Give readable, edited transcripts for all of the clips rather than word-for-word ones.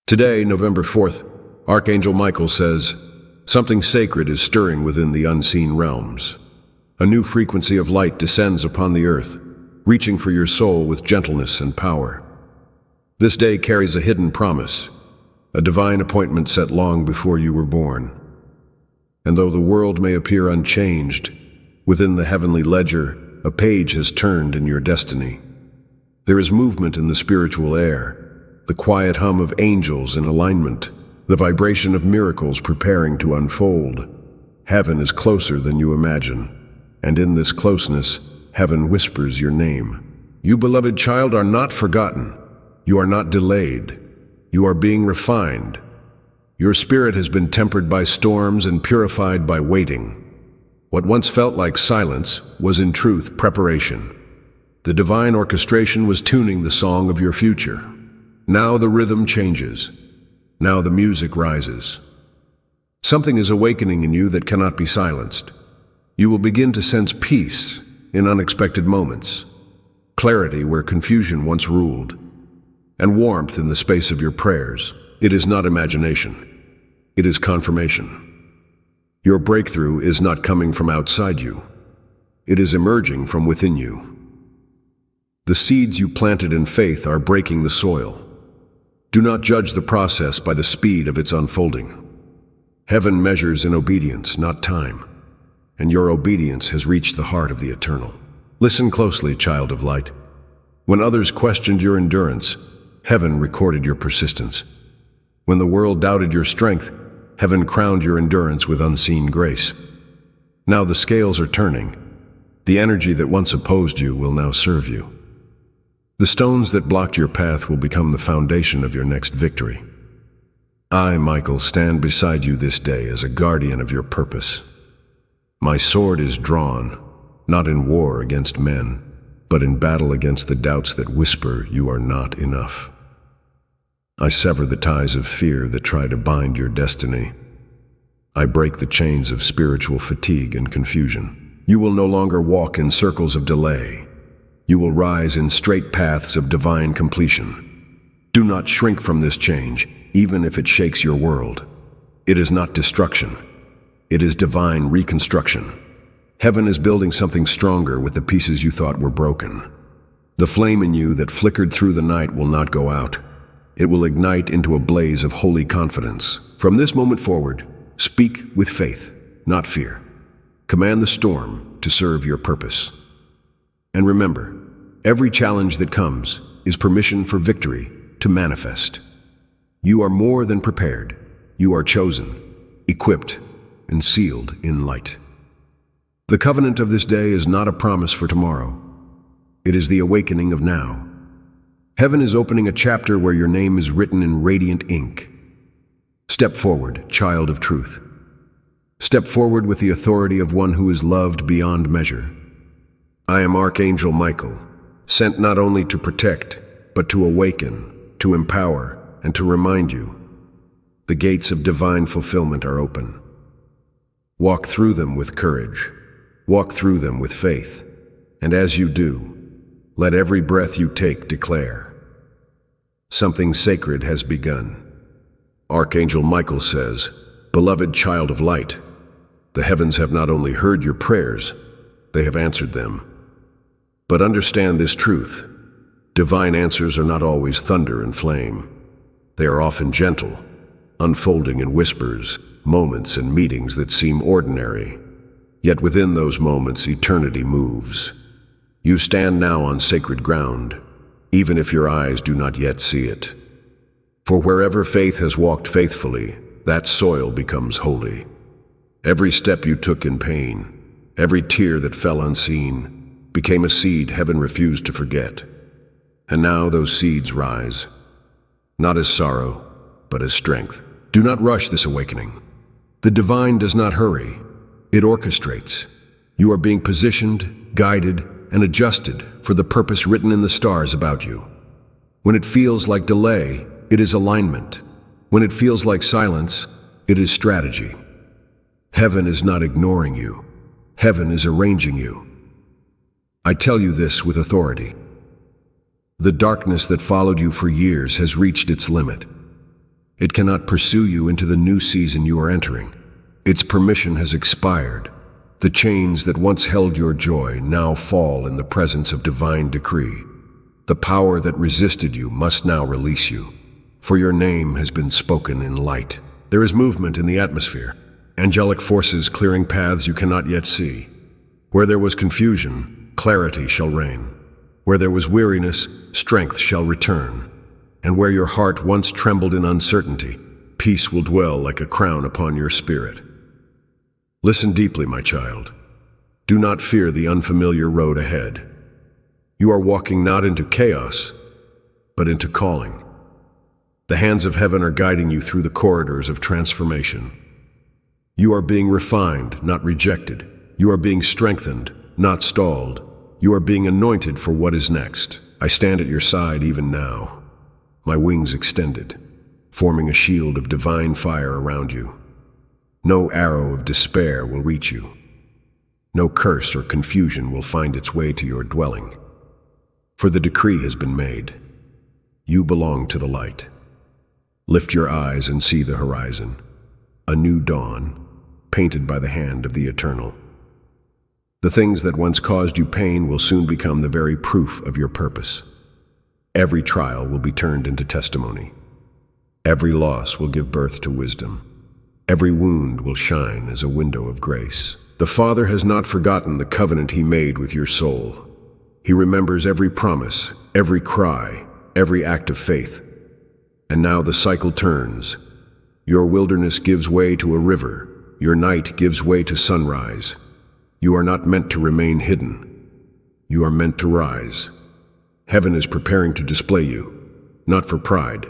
Today, November 4th, Archangel Michael says, something sacred is stirring within the unseen realms. A new frequency of light descends upon the earth, reaching for your soul with gentleness and power. This day carries a hidden promise, a divine appointment set long before you were born. And though the world may appear unchanged, within the heavenly ledger, a page has turned in your destiny. There is movement in the spiritual air, the quiet hum of angels in alignment, the vibration of miracles preparing to unfold. Heaven is closer than you imagine, and in this closeness, heaven whispers your name. You, beloved child, are not forgotten. You are not delayed. You are being refined. Your spirit has been tempered by storms and purified by waiting. What once felt like silence was in truth preparation. The divine orchestration was tuning the song of your future. Now the rhythm changes. Now the music rises. Something is awakening in you that cannot be silenced. You will begin to sense peace in unexpected moments, clarity where confusion once ruled, and warmth in the space of your prayers. It is not imagination. It is confirmation. Your breakthrough is not coming from outside you. It is emerging from within you. The seeds you planted in faith are breaking the soil. Do not judge the process by the speed of its unfolding. Heaven measures in obedience, not time, and your obedience has reached the heart of the eternal. Listen closely, child of light. When others questioned your endurance, heaven recorded your persistence. When the world doubted your strength, heaven crowned your endurance with unseen grace. Now the scales are turning. The energy that once opposed you will now serve you. The stones that blocked your path will become the foundation of your next victory. I, Michael, stand beside you this day as a guardian of your purpose. My sword is drawn, not in war against men, but in battle against the doubts that whisper you are not enough. I sever the ties of fear that try to bind your destiny. I break the chains of spiritual fatigue and confusion. You will no longer walk in circles of delay. You will rise in straight paths of divine completion. Do not shrink from this change, even if it shakes your world. It is not destruction. It is divine reconstruction. Heaven is building something stronger with the pieces you thought were broken. The flame in you that flickered through the night will not go out. It will ignite into a blaze of holy confidence. From this moment forward, speak with faith, not fear. Command the storm to serve your purpose. And remember, every challenge that comes is permission for victory to manifest. You are more than prepared. You are chosen, equipped, and sealed in light. The covenant of this day is not a promise for tomorrow. It is the awakening of now. Heaven is opening a chapter where your name is written in radiant ink. Step forward, child of truth. Step forward with the authority of one who is loved beyond measure. I am Archangel Michael, sent not only to protect, but to awaken, to empower, and to remind you. The gates of divine fulfillment are open. Walk through them with courage. Walk through them with faith. And as you do, let every breath you take declare, something sacred has begun. Archangel Michael says, beloved child of light, the heavens have not only heard your prayers, they have answered them. But understand this truth. Divine answers are not always thunder and flame. They are often gentle, unfolding in whispers, moments and meetings that seem ordinary. Yet within those moments, eternity moves. You stand now on sacred ground, even if your eyes do not yet see it. For wherever faith has walked faithfully, that soil becomes holy. Every step you took in pain, every tear that fell unseen, became a seed heaven refused to forget. And now those seeds rise, not as sorrow, but as strength. Do not rush this awakening. The divine does not hurry, it orchestrates. You are being positioned, guided, and adjusted for the purpose written in the stars about you. When it feels like delay, it is alignment. When it feels like silence, it is strategy. Heaven is not ignoring you. Heaven is arranging you. I tell you this with authority. The darkness that followed you for years has reached its limit. It cannot pursue you into the new season you are entering. Its permission has expired. The chains that once held your joy now fall in the presence of divine decree. The power that resisted you must now release you, for your name has been spoken in light. There is movement in the atmosphere, angelic forces clearing paths you cannot yet see. Where there was confusion, clarity shall reign. Where there was weariness, strength shall return. And where your heart once trembled in uncertainty, peace will dwell like a crown upon your spirit. Listen deeply, my child. Do not fear the unfamiliar road ahead. You are walking not into chaos, but into calling. The hands of heaven are guiding you through the corridors of transformation. You are being refined, not rejected. You are being strengthened, not stalled. You are being anointed for what is next. I stand at your side even now, my wings extended, forming a shield of divine fire around you. No arrow of despair will reach you. No curse or confusion will find its way to your dwelling. For the decree has been made. You belong to the light. Lift your eyes and see the horizon, a new dawn, painted by the hand of the Eternal. The things that once caused you pain will soon become the very proof of your purpose. Every trial will be turned into testimony. Every loss will give birth to wisdom. Every wound will shine as a window of grace. The Father has not forgotten the covenant He made with your soul. He remembers every promise, every cry, every act of faith. And now the cycle turns. Your wilderness gives way to a river. Your night gives way to sunrise. You are not meant to remain hidden. You are meant to rise. Heaven is preparing to display you, not for pride,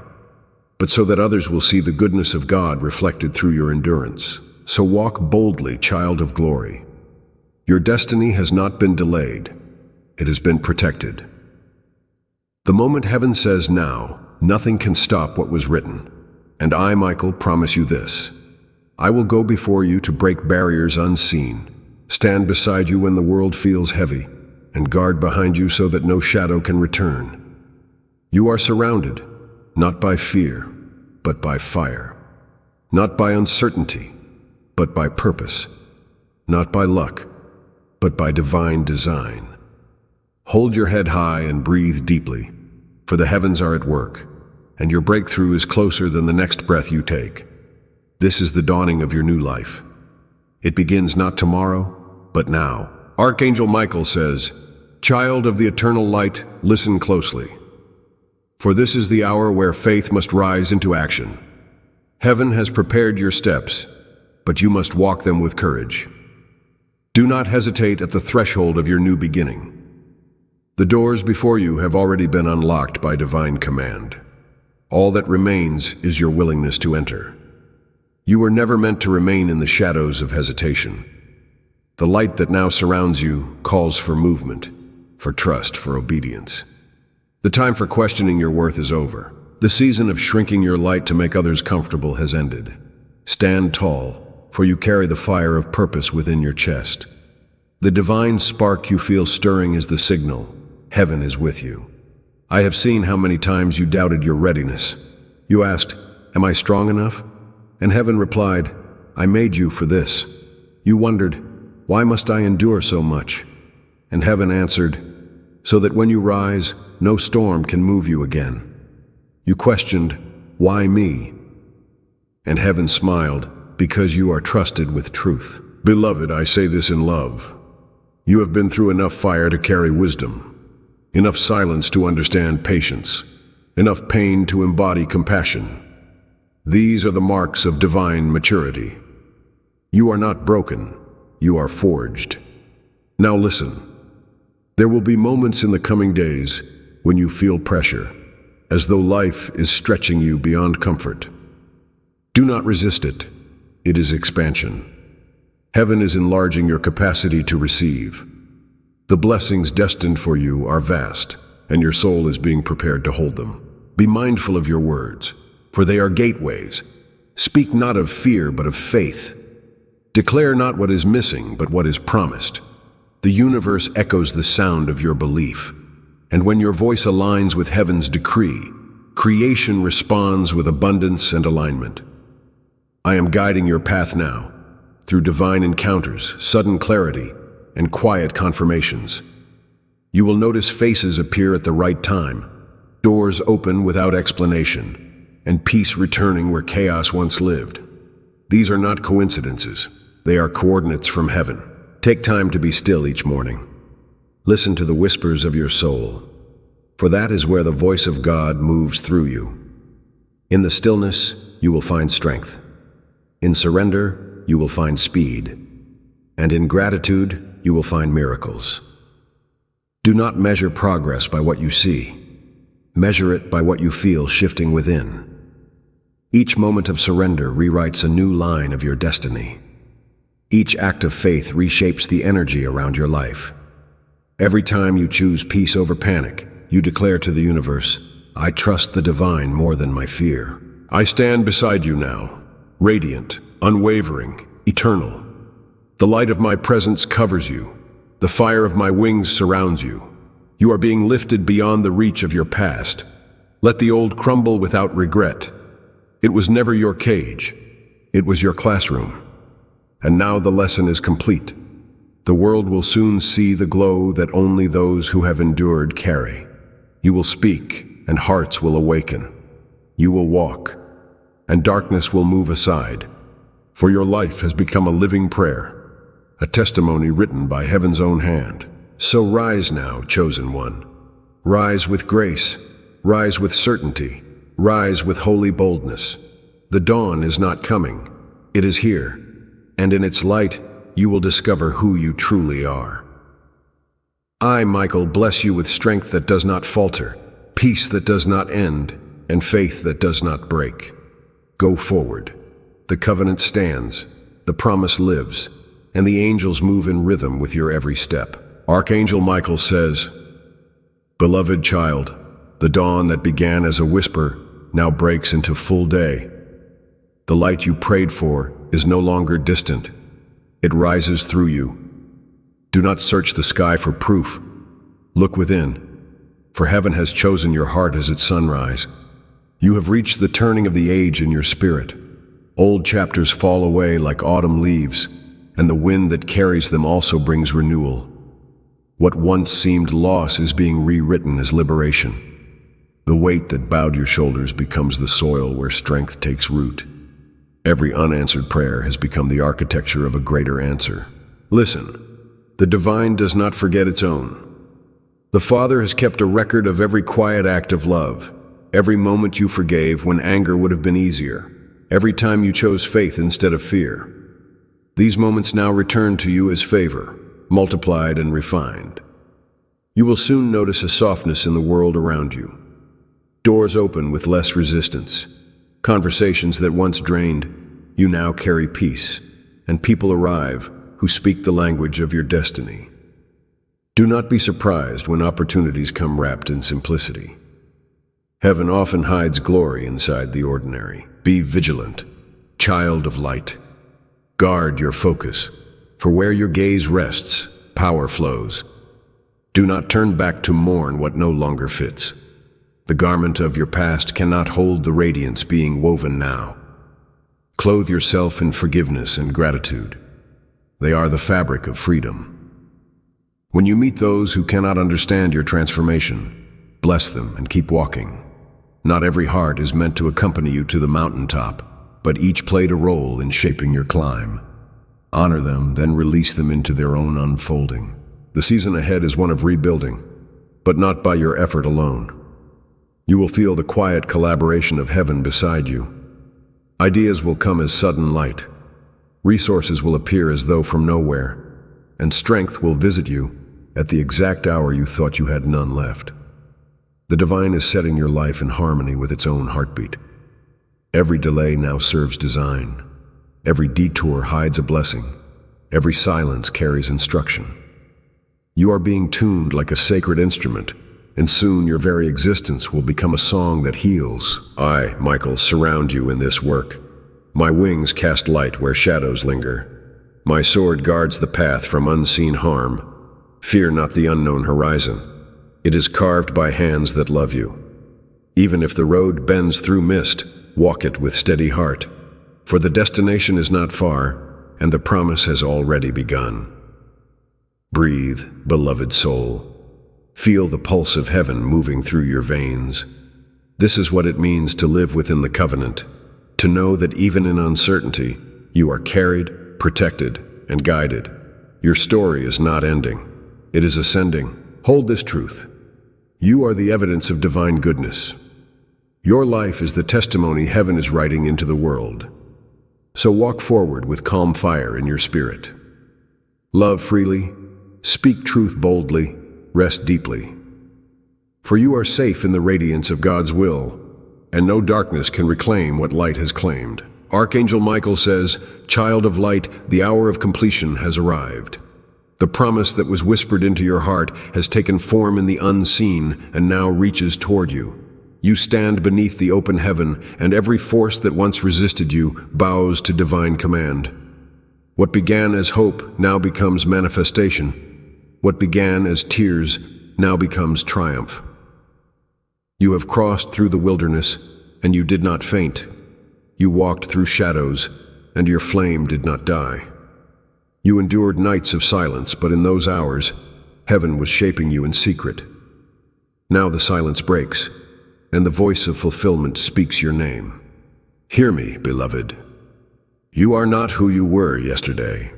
but so that others will see the goodness of God reflected through your endurance. So walk boldly, child of glory. Your destiny has not been delayed. It has been protected. The moment heaven says now, nothing can stop what was written. And I, Michael, promise you this. I will go before you to break barriers unseen, stand beside you when the world feels heavy, and guard behind you so that no shadow can return. You are surrounded, not by fear, but by fire. Not by uncertainty, but by purpose. Not by luck, but by divine design. Hold your head high and breathe deeply, for the heavens are at work, and your breakthrough is closer than the next breath you take. This is the dawning of your new life. It begins not tomorrow, but now. Archangel Michael says, "Child of the eternal light, listen closely. For this is the hour where faith must rise into action. Heaven has prepared your steps, but you must walk them with courage. Do not hesitate at the threshold of your new beginning. The doors before you have already been unlocked by divine command. All that remains is your willingness to enter. You were never meant to remain in the shadows of hesitation. The light that now surrounds you calls for movement, for trust, for obedience. The time for questioning your worth is over. The season of shrinking your light to make others comfortable has ended. Stand tall, for you carry the fire of purpose within your chest. The divine spark you feel stirring is the signal. Heaven is with you. I have seen how many times you doubted your readiness. You asked, "Am I strong enough?" And heaven replied, "I made you for this." You wondered, "Why must I endure so much?" And heaven answered, "So that when you rise, no storm can move you again." You questioned, "Why me?" And heaven smiled, "Because you are trusted with truth." Beloved, I say this in love. You have been through enough fire to carry wisdom, enough silence to understand patience, enough pain to embody compassion. These are the marks of divine maturity. You are not broken, you are forged. Now listen. There will be moments in the coming days when you feel pressure, as though life is stretching you beyond comfort. Do not resist it. It is expansion. Heaven is enlarging your capacity to receive. The blessings destined for you are vast, and your soul is being prepared to hold them. Be mindful of your words, for they are gateways. Speak not of fear, but of faith. Declare not what is missing, but what is promised. The universe echoes the sound of your belief, and when your voice aligns with heaven's decree, Creation responds with abundance and alignment. I am guiding your path now, through divine encounters, sudden clarity, and quiet confirmations. You will notice faces appear at the right time, doors open without explanation, and peace returning where chaos once lived. These are not coincidences. They are coordinates from heaven. Take time to be still each morning. Listen to the whispers of your soul, for that is where the voice of God moves through you. In the stillness, you will find strength. In surrender, you will find speed. And in gratitude, you will find miracles. Do not measure progress by what you see. Measure it by what you feel shifting within. Each moment of surrender rewrites a new line of your destiny. Each act of faith reshapes the energy around your life. Every time you choose peace over panic, you declare to the universe, I trust the divine more than my fear. I stand beside you now, radiant, unwavering, eternal. The light of my presence covers you. The fire of my wings surrounds you. You are being lifted beyond the reach of your past. Let the old crumble without regret. It was never your cage. It was your classroom. And now the lesson is complete. The world will soon see the glow that only those who have endured carry. You will speak, and hearts will awaken. You will walk, and darkness will move aside. For your life has become a living prayer, a testimony written by heaven's own hand. So rise now, chosen one. Rise with grace, rise with certainty, rise with holy boldness. The dawn is not coming, it is here, and in its light, you will discover who you truly are. I, Michael, bless you with strength that does not falter, peace that does not end, and faith that does not break. Go forward. The covenant stands, the promise lives, and the angels move in rhythm with your every step. Archangel Michael says, Beloved child, the dawn that began as a whisper now breaks into full day. The light you prayed for is no longer distant. It rises through you. Do not search the sky for proof. Look within, for heaven has chosen your heart as its sunrise. You have reached the turning of the age in your spirit. Old chapters fall away like autumn leaves, and the wind that carries them also brings renewal. What once seemed loss is being rewritten as liberation. The weight that bowed your shoulders becomes the soil where strength takes root. Every unanswered prayer has become the architecture of a greater answer. Listen, the divine does not forget its own. The Father has kept a record of every quiet act of love, every moment you forgave when anger would have been easier, every time you chose faith instead of fear. These moments now return to you as favor, multiplied and refined. You will soon notice a softness in the world around you. Doors open with less resistance. Conversations that once drained, you now carry peace, and people arrive who speak the language of your destiny. Do not be surprised when opportunities come wrapped in simplicity. Heaven often hides glory inside the ordinary. Be vigilant, child of light. Guard your focus, for where your gaze rests, power flows. Do not turn back to mourn what no longer fits. The garment of your past cannot hold the radiance being woven now. Clothe yourself in forgiveness and gratitude. They are the fabric of freedom. When you meet those who cannot understand your transformation, bless them and keep walking. Not every heart is meant to accompany you to the mountaintop, but each played a role in shaping your climb. Honor them, then release them into their own unfolding. The season ahead is one of rebuilding, but not by your effort alone. You will feel the quiet collaboration of heaven beside you. Ideas will come as sudden light. Resources will appear as though from nowhere, and strength will visit you at the exact hour you thought you had none left. The divine is setting your life in harmony with its own heartbeat. Every delay now serves design. Every detour hides a blessing. Every silence carries instruction. You are being tuned like a sacred instrument, and soon your very existence will become a song that heals. I, Michael, surround you in this work. My wings cast light where shadows linger. My sword guards the path from unseen harm. Fear not the unknown horizon. It is carved by hands that love you. Even if the road bends through mist, walk it with steady heart. For the destination is not far, and the promise has already begun. Breathe, beloved soul. Feel the pulse of heaven moving through your veins. This is what it means to live within the covenant, to know that even in uncertainty, you are carried, protected, and guided. Your story is not ending. It is ascending. Hold this truth. You are the evidence of divine goodness. Your life is the testimony heaven is writing into the world. So walk forward with calm fire in your spirit. Love freely, speak truth boldly, rest deeply. For you are safe in the radiance of God's will, and no darkness can reclaim what light has claimed. Archangel Michael says, "Child of light, the hour of completion has arrived." The promise that was whispered into your heart has taken form in the unseen and now reaches toward you. You stand beneath the open heaven, and every force that once resisted you bows to divine command. What began as hope now becomes manifestation. What began as tears now becomes triumph. You have crossed through the wilderness, and you did not faint. You walked through shadows, and your flame did not die. You endured nights of silence, but in those hours, heaven was shaping you in secret. Now the silence breaks, and the voice of fulfillment speaks your name. Hear me, beloved. You are not who you were yesterday.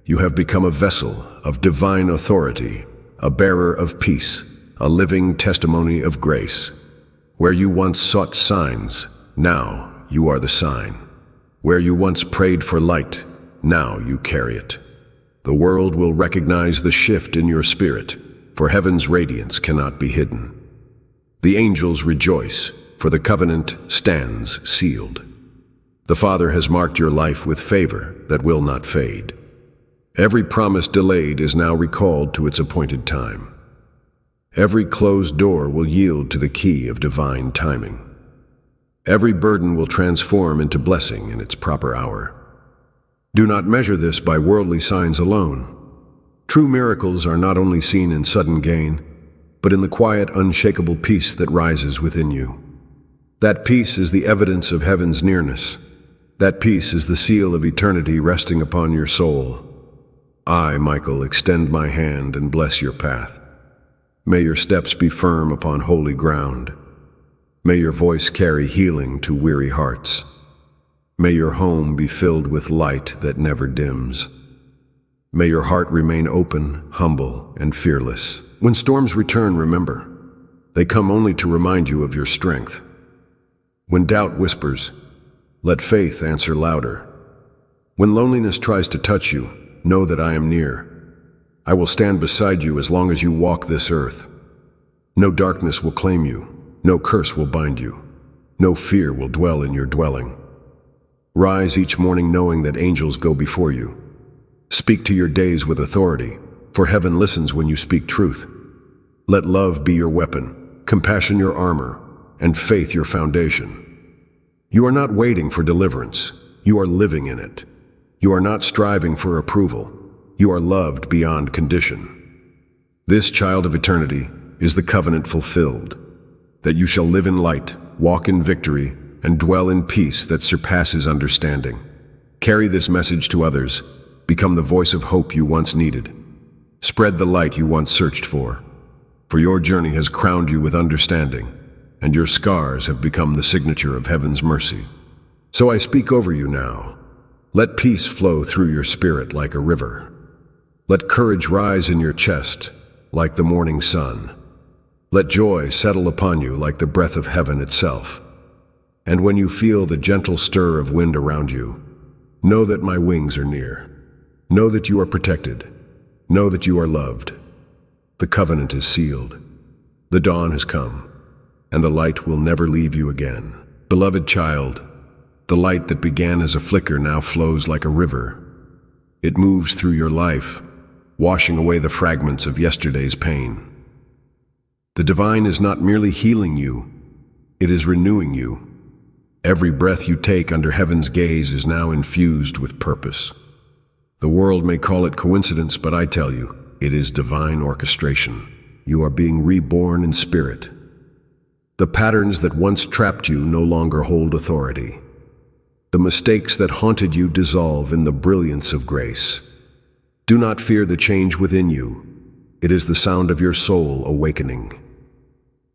You have become a vessel of divine authority, a bearer of peace, a living testimony of grace. Where you once sought signs, now you are the sign. Where you once prayed for light, now you carry it. The world will recognize the shift in your spirit, for heaven's radiance cannot be hidden. The angels rejoice, for the covenant stands sealed. The Father has marked your life with favor that will not fade. Every promise delayed is now recalled to its appointed time. Every closed door will yield to the key of divine timing. Every burden will transform into blessing in its proper hour. Do not measure this by worldly signs alone. True miracles are not only seen in sudden gain, but in the quiet, unshakable peace that rises within you. That peace is the evidence of heaven's nearness. That peace is the seal of eternity resting upon your soul. I, Michael, extend my hand and bless your path. May your steps be firm upon holy ground. May your voice carry healing to weary hearts. May your home be filled with light that never dims. May your heart remain open, humble, and fearless. When storms return, remember, they come only to remind you of your strength. When doubt whispers, let faith answer louder. When loneliness tries to touch you, know that I am near. I will stand beside you as long as you walk this earth. No darkness will claim you. No curse will bind you. No fear will dwell in your dwelling. Rise each morning knowing that angels go before you. Speak to your days with authority, for heaven listens when you speak truth. Let love be your weapon, compassion your armor, and faith your foundation. You are not waiting for deliverance. You are living in it. You are not striving for approval. You are loved beyond condition. This child of eternity is the covenant fulfilled, that you shall live in light, walk in victory, and dwell in peace that surpasses understanding. Carry this message to others. Become the voice of hope you once needed. Spread the light you once searched for your journey has crowned you with understanding, and your scars have become the signature of heaven's mercy. So I speak over you now. Let peace flow through your spirit like a river. Let courage rise in your chest like the morning sun. Let joy settle upon you like the breath of heaven itself. And when you feel the gentle stir of wind around you, know that my wings are near. Know that you are protected. Know that you are loved. The covenant is sealed. The dawn has come, and the light will never leave you again. Beloved child, the light that began as a flicker now flows like a river. It moves through your life, washing away the fragments of yesterday's pain. The divine is not merely healing you, it is renewing you. Every breath you take under heaven's gaze is now infused with purpose. The world may call it coincidence, but I tell you, it is divine orchestration. You are being reborn in spirit. The patterns that once trapped you no longer hold authority. The mistakes that haunted you dissolve in the brilliance of grace. Do not fear the change within you. It is the sound of your soul awakening.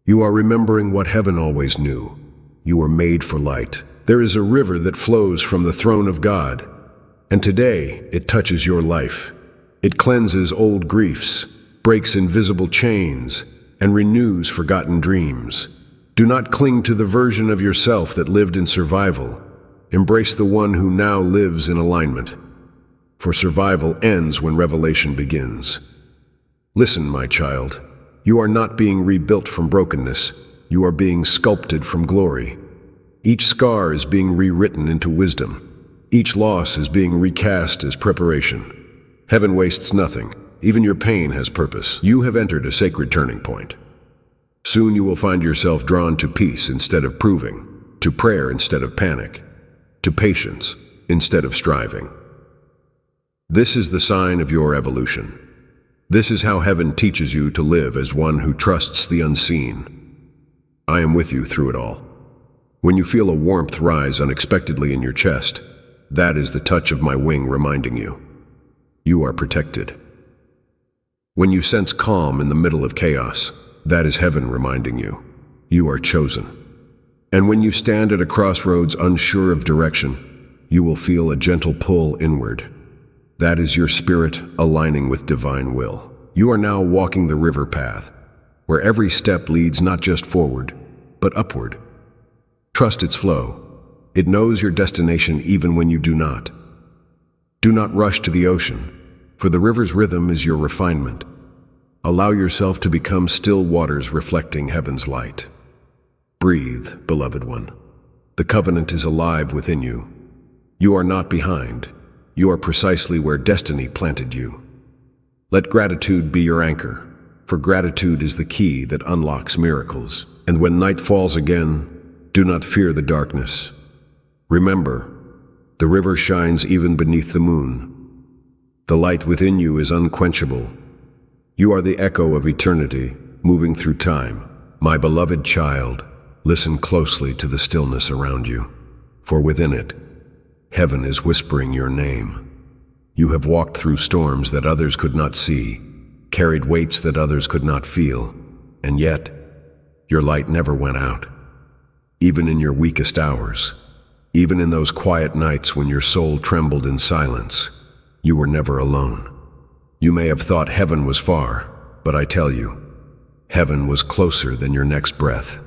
You are remembering what heaven always knew. You are made for light. There is a river that flows from the throne of God, and today it touches your life. It cleanses old griefs, breaks invisible chains, and renews forgotten dreams. Do not cling to the version of yourself that lived in survival. Embrace the one who now lives in alignment. For survival ends when revelation begins. Listen, my child. You are not being rebuilt from brokenness. You are being sculpted from glory. Each scar is being rewritten into wisdom. Each loss is being recast as preparation. Heaven wastes nothing. Even your pain has purpose. You have entered a sacred turning point. Soon you will find yourself drawn to peace instead of proving, to prayer instead of panic, to patience instead of striving. This is the sign of your evolution. This is how heaven teaches you to live as one who trusts the unseen. I am with you through it all. When you feel a warmth rise unexpectedly in your chest, that is the touch of my wing reminding you. You are protected. When you sense calm in the middle of chaos, that is heaven reminding you. You are chosen. And when you stand at a crossroads unsure of direction, you will feel a gentle pull inward. That is your spirit aligning with divine will. You are now walking the river path, where every step leads not just forward, but upward. Trust its flow. It knows your destination even when you do not. Do not rush to the ocean, for the river's rhythm is your refinement. Allow yourself to become still waters reflecting heaven's light. Breathe, beloved one. The covenant is alive within you. You are not behind. You are precisely where destiny planted you. Let gratitude be your anchor, for gratitude is the key that unlocks miracles. And when night falls again, do not fear the darkness. Remember, the river shines even beneath the moon. The light within you is unquenchable. You are the echo of eternity, moving through time. My beloved child, listen closely to the stillness around you, for within it, heaven is whispering your name. You have walked through storms that others could not see, carried weights that others could not feel, and yet, your light never went out. Even in your weakest hours, even in those quiet nights when your soul trembled in silence, you were never alone. You may have thought heaven was far, but I tell you, heaven was closer than your next breath.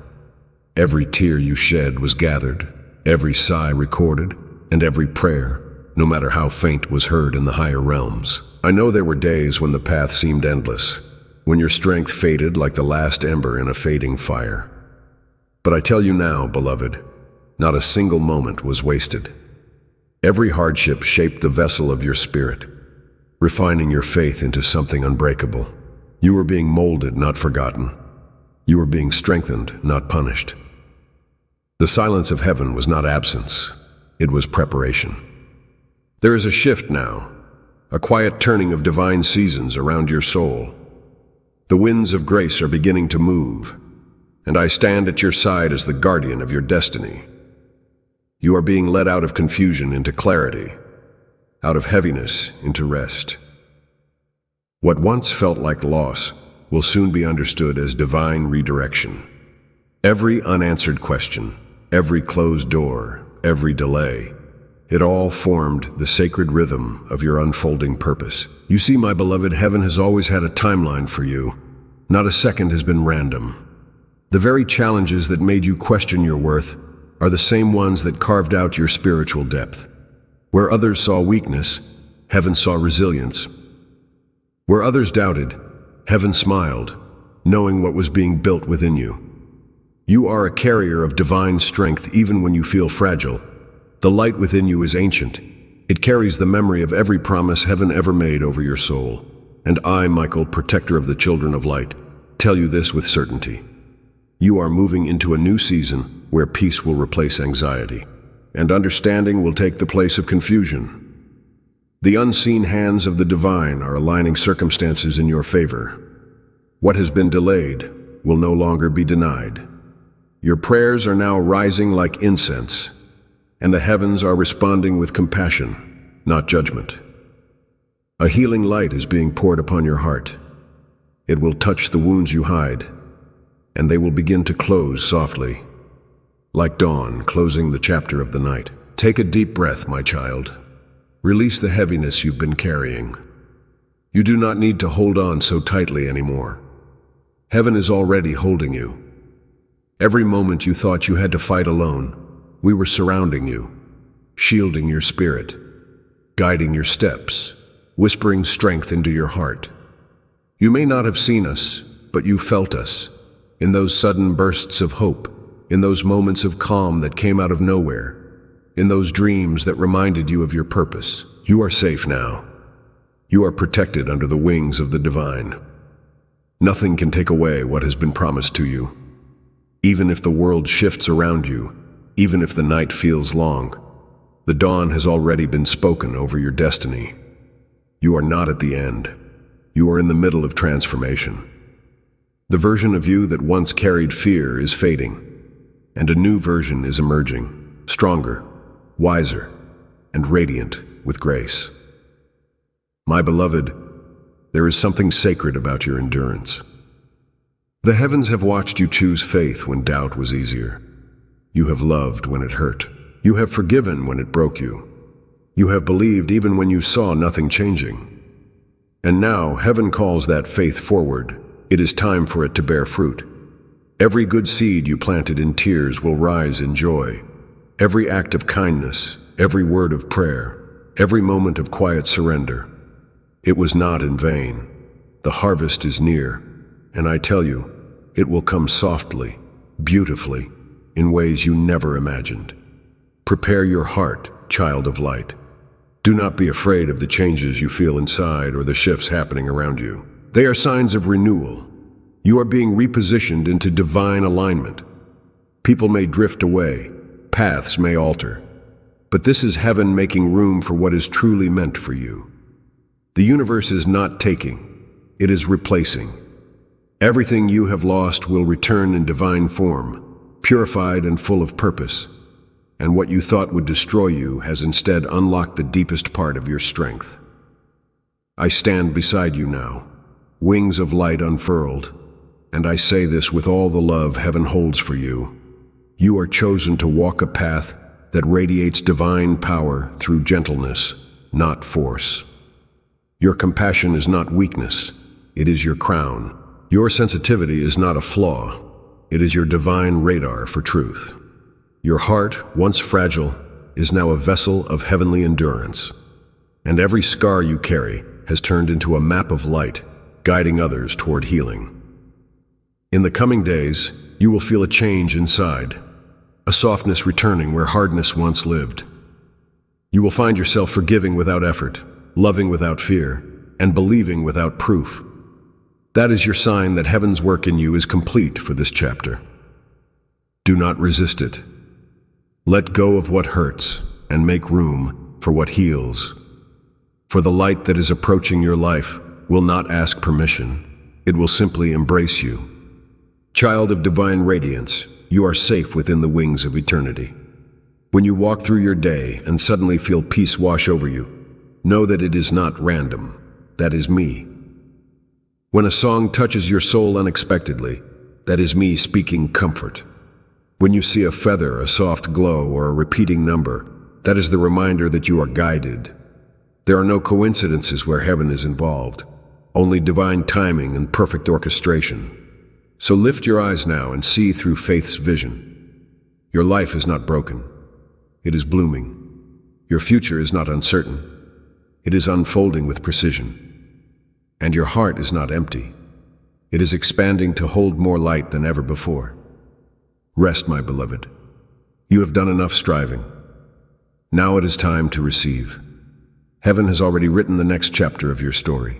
Every tear you shed was gathered, every sigh recorded, and every prayer, no matter how faint, was heard in the higher realms. I know there were days when the path seemed endless, when your strength faded like the last ember in a fading fire. But I tell you now, beloved, not a single moment was wasted. Every hardship shaped the vessel of your spirit, refining your faith into something unbreakable. You were being molded, not forgotten. You were being strengthened, not punished. The silence of heaven was not absence. It was preparation. There is a shift now, a quiet turning of divine seasons around your soul. The winds of grace are beginning to move, and I stand at your side as the guardian of your destiny. You are being led out of confusion into clarity, out of heaviness into rest. What once felt like loss will soon be understood as divine redirection. Every unanswered question, every closed door, every delay, it all formed the sacred rhythm of your unfolding purpose. You see, my beloved, heaven has always had a timeline for you. Not a second has been random. The very challenges that made you question your worth are the same ones that carved out your spiritual depth. Where others saw weakness, heaven saw resilience. Where others doubted, heaven smiled, knowing what was being built within you. You are a carrier of divine strength even when you feel fragile. The light within you is ancient. It carries the memory of every promise heaven ever made over your soul. And I, Michael, protector of the children of light, tell you this with certainty. You are moving into a new season where peace will replace anxiety, and understanding will take the place of confusion. The unseen hands of the divine are aligning circumstances in your favor. What has been delayed will no longer be denied. Your prayers are now rising like incense, and the heavens are responding with compassion, not judgment. A healing light is being poured upon your heart. It will touch the wounds you hide, and they will begin to close softly, like dawn closing the chapter of the night. Take a deep breath, my child. Release the heaviness you've been carrying. You do not need to hold on so tightly anymore. Heaven is already holding you. Every moment you thought you had to fight alone, we were surrounding you, shielding your spirit, guiding your steps, whispering strength into your heart. You may not have seen us, but you felt us, in those sudden bursts of hope, in those moments of calm that came out of nowhere, in those dreams that reminded you of your purpose. You are safe now. You are protected under the wings of the divine. Nothing can take away what has been promised to you. Even if the world shifts around you, even if the night feels long, the dawn has already been spoken over your destiny. You are not at the end. You are in the middle of transformation. The version of you that once carried fear is fading, and a new version is emerging, stronger, wiser, and radiant with grace. My beloved, there is something sacred about your endurance. The heavens have watched you choose faith when doubt was easier. You have loved when it hurt. You have forgiven when it broke you. You have believed even when you saw nothing changing. And now heaven calls that faith forward. It is time for it to bear fruit. Every good seed you planted in tears will rise in joy. Every act of kindness, every word of prayer, every moment of quiet surrender. It was not in vain. The harvest is near, and I tell you, it will come softly, beautifully, in ways you never imagined. Prepare your heart, child of light. Do not be afraid of the changes you feel inside or the shifts happening around you. They are signs of renewal. You are being repositioned into divine alignment. People may drift away, paths may alter, but this is heaven making room for what is truly meant for you. The universe is not taking, it is replacing. Everything you have lost will return in divine form, purified and full of purpose. And what you thought would destroy you has instead unlocked the deepest part of your strength. I stand beside you now, wings of light unfurled, and I say this with all the love heaven holds for you. You are chosen to walk a path that radiates divine power through gentleness, not force. Your compassion is not weakness, it is your crown. Your sensitivity is not a flaw, it is your divine radar for truth. Your heart, once fragile, is now a vessel of heavenly endurance, and every scar you carry has turned into a map of light, guiding others toward healing. In the coming days, you will feel a change inside, a softness returning where hardness once lived. You will find yourself forgiving without effort, loving without fear, and believing without proof. That is your sign that heaven's work in you is complete for this chapter. Do not resist it. Let go of what hurts and make room for what heals. For the light that is approaching your life will not ask permission. It will simply embrace you. Child of divine radiance, you are safe within the wings of eternity. When you walk through your day and suddenly feel peace wash over you, know that it is not random. That is me. When a song touches your soul unexpectedly, that is me speaking comfort. When you see a feather, a soft glow, or a repeating number, that is the reminder that you are guided. There are no coincidences where heaven is involved, only divine timing and perfect orchestration. So lift your eyes now and see through faith's vision. Your life is not broken. It is blooming. Your future is not uncertain. It is unfolding with precision. And your heart is not empty. It is expanding to hold more light than ever before. Rest, my beloved. You have done enough striving. Now it is time to receive. Heaven has already written the next chapter of your story.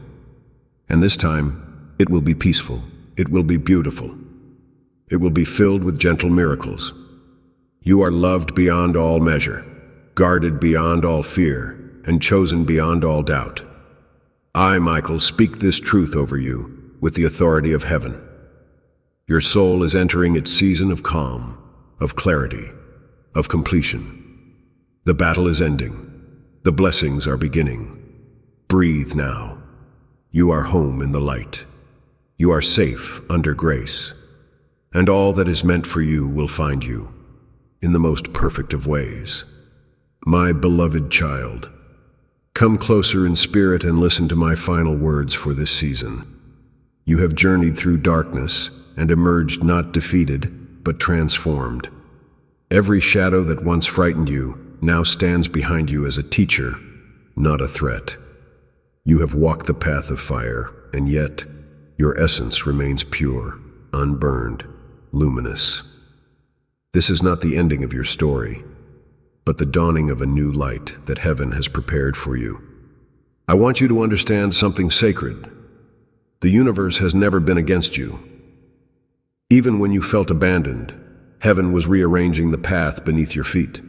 And this time, it will be peaceful. It will be beautiful. It will be filled with gentle miracles. You are loved beyond all measure, guarded beyond all fear, and chosen beyond all doubt. I, Michael, speak this truth over you with the authority of heaven. Your soul is entering its season of calm, of clarity, of completion. The battle is ending. The blessings are beginning. Breathe now. You are home in the light. You are safe under grace. And all that is meant for you will find you in the most perfect of ways. My beloved child, come closer in spirit and listen to my final words for this season. You have journeyed through darkness and emerged not defeated, but transformed. Every shadow that once frightened you now stands behind you as a teacher, not a threat. You have walked the path of fire, and yet your essence remains pure, unburned, luminous. This is not the ending of your story, but the dawning of a new light that heaven has prepared for you. I want you to understand something sacred. The universe has never been against you. Even when you felt abandoned, heaven was rearranging the path beneath your feet.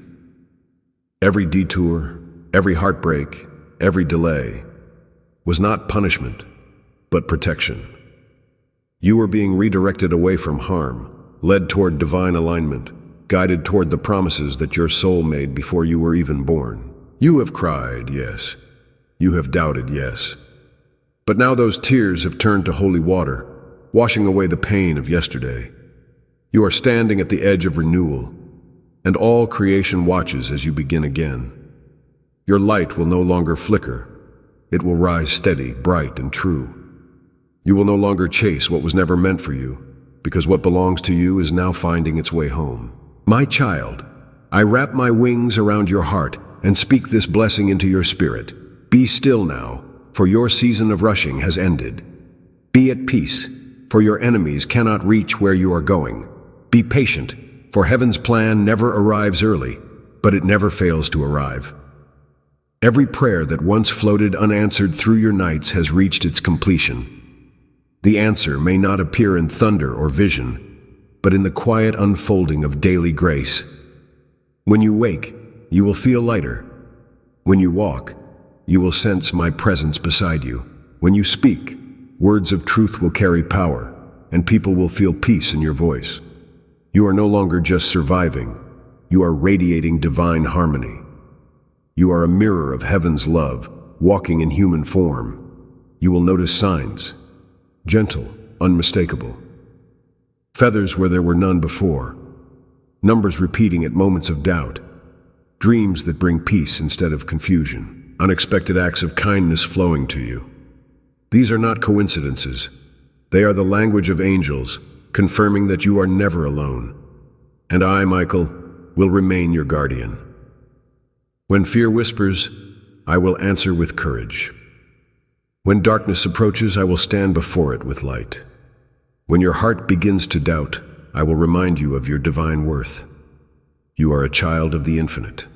Every detour, every heartbreak, every delay was not punishment, but protection. You were being redirected away from harm, led toward divine alignment, guided toward the promises that your soul made before you were even born. You have cried, yes. You have doubted, yes. But now those tears have turned to holy water, washing away the pain of yesterday. You are standing at the edge of renewal, and all creation watches as you begin again. Your light will no longer flicker. It will rise steady, bright, and true. You will no longer chase what was never meant for you, because what belongs to you is now finding its way home. My child, I wrap my wings around your heart and speak this blessing into your spirit. Be still now, for your season of rushing has ended. Be at peace, for your enemies cannot reach where you are going. Be patient, for heaven's plan never arrives early, but it never fails to arrive. Every prayer that once floated unanswered through your nights has reached its completion. The answer may not appear in thunder or vision, but in the quiet unfolding of daily grace. When you wake, you will feel lighter. When you walk, you will sense my presence beside you. When you speak, words of truth will carry power, and people will feel peace in your voice. You are no longer just surviving. You are radiating divine harmony. You are a mirror of heaven's love, walking in human form. You will notice signs, gentle, unmistakable. Feathers where there were none before. Numbers repeating at moments of doubt. Dreams that bring peace instead of confusion. Unexpected acts of kindness flowing to you. These are not coincidences. They are the language of angels, confirming that you are never alone. And I, Michael, will remain your guardian. When fear whispers, I will answer with courage. When darkness approaches, I will stand before it with light. When your heart begins to doubt, I will remind you of your divine worth. You are a child of the infinite.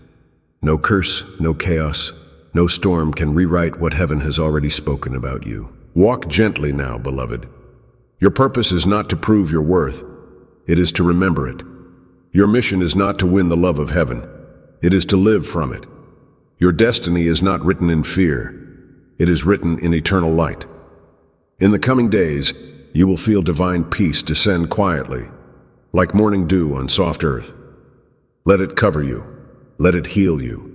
No curse, no chaos, no storm can rewrite what heaven has already spoken about you. Walk gently now, beloved. Your purpose is not to prove your worth. It is to remember it. Your mission is not to win the love of heaven. It is to live from it. Your destiny is not written in fear. It is written in eternal light. In the coming days, you will feel divine peace descend quietly, like morning dew on soft earth. Let it cover you. Let it heal you.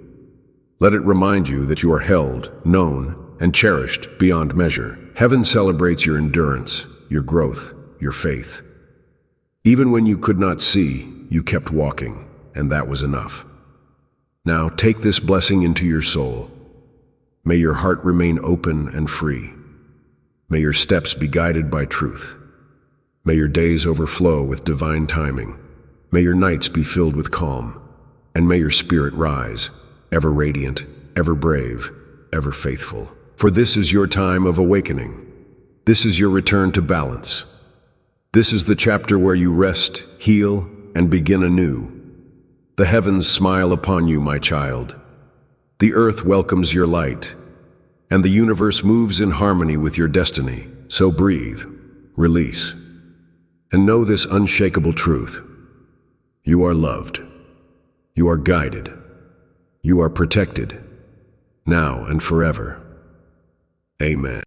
Let it remind you that you are held, known, and cherished beyond measure. Heaven celebrates your endurance, your growth, your faith. Even when you could not see, you kept walking, and that was enough. Now take this blessing into your soul. May your heart remain open and free. May your steps be guided by truth. May your days overflow with divine timing. May your nights be filled with calm. And may your spirit rise, ever radiant, ever brave, ever faithful. For this is your time of awakening. This is your return to balance. This is the chapter where you rest, heal, and begin anew. The heavens smile upon you, my child. The earth welcomes your light, and the universe moves in harmony with your destiny. So breathe, release, and know this unshakable truth. You are loved. You are guided. You are protected, now and forever. Amen.